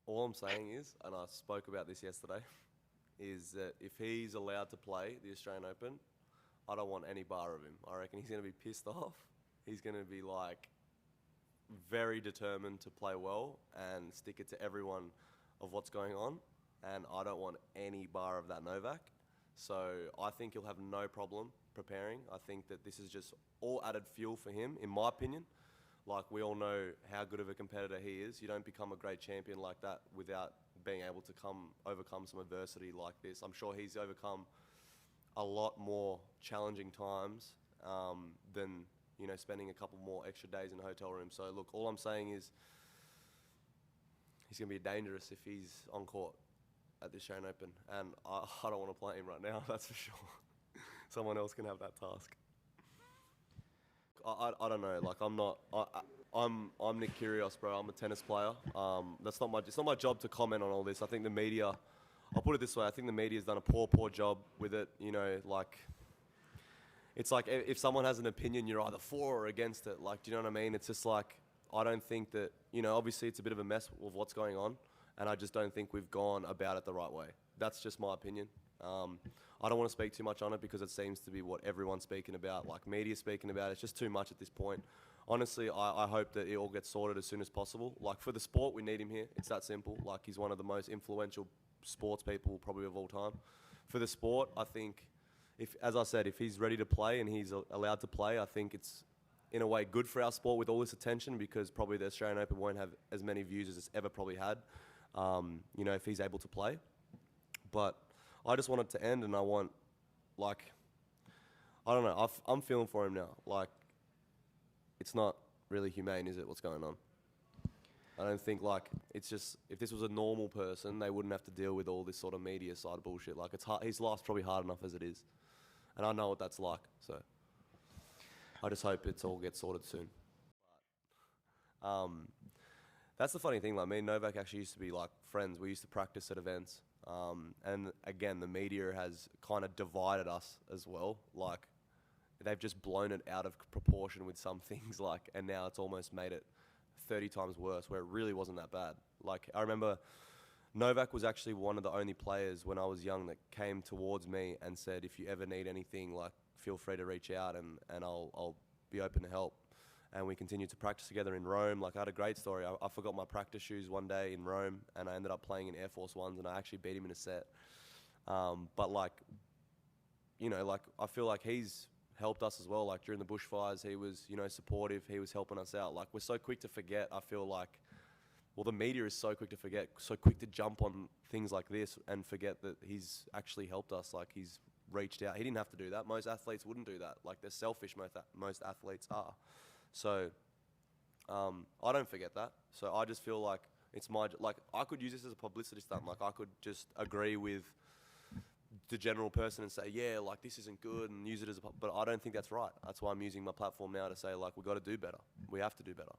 all I'm saying is, and I spoke about this yesterday, is that if he's allowed to play the Australian Open, I don't want any bar of him. I reckon he's going to be pissed off. He's going to be like very determined to play well and stick it to everyone of what's going on. And I don't want any bar of that Novak. So I think he'll have no problem preparing. I think that this is just all added fuel for him, in my opinion. Like, we all know how good of a competitor he is. You don't become a great champion like that without being able to overcome some adversity like this. I'm sure he's overcome a lot more challenging times than, you know, spending a couple more extra days in a hotel room. So look, all I'm saying is he's going to be dangerous if he's on court at the Australian Open, and I don't want to play him right now, that's for sure. Someone else can have that task. I don't know, like I'm Nick Kyrgios, bro. I'm a tennis player. It's not my job to comment on all this. I think the media, I'll put it this way, I think the media's done a poor job with it. You know, like, it's like if someone has an opinion, you're either for or against it. Like, do you know what I mean? It's just like, I don't think that, you know, obviously it's a bit of a mess with what's going on, and I just don't think we've gone about it the right way. That's just my opinion. I don't want to speak too much on it because it seems to be what everyone's speaking about, like media speaking about. It's just too much at this point. Honestly, I hope that it all gets sorted as soon as possible. Like, for the sport, we need him here. It's that simple. Like, he's one of the most influential sports people probably of all time. For the sport, I think, as I said, if he's ready to play and he's allowed to play, I think it's, in a way, good for our sport with all this attention, because probably the Australian Open won't have as many views as it's ever probably had, you know, if he's able to play. But I just want it to end, and I want, like, I don't know, I'm feeling for him now. Like, it's not really humane, is it, what's going on? I don't think, like, it's just, if this was a normal person, they wouldn't have to deal with all this sort of media side bullshit. Like, it's hard, his life's probably hard enough as it is. And I know what that's like, so I just hope it all gets sorted soon. That's the funny thing, like, me and Novak actually used to be, like, friends. We used to practice at events. And again, the media has kind of divided us as well. Like, they've just blown it out of proportion with some things, like, and now it's almost made it 30 times worse, where it really wasn't that bad. Like, I remember Novak was actually one of the only players when I was young that came towards me and said, if you ever need anything, like, feel free to reach out and I'll be open to help. And we continued to practice together in Rome. Like, I had a great story. I forgot my practice shoes one day in Rome, and I ended up playing in Air Force Ones, and I actually beat him in a set. But, like, you know, like, I feel like he's helped us as well. Like, during the bushfires, he was, you know, supportive. He was helping us out. Like, we're so quick to forget, I feel like, well, the media is so quick to forget, so quick to jump on things like this and forget that he's actually helped us. Like, he's reached out. He didn't have to do that. Most athletes wouldn't do that. Like, they're selfish, most athletes are. So I don't forget that. So I just feel like it's like, I could use this as a publicity stunt. Like, I could just agree with the general person and say, yeah, like, this isn't good, and use it as but I don't think that's right. That's why I'm using my platform now to say, like, we've got to do better. We have to do better.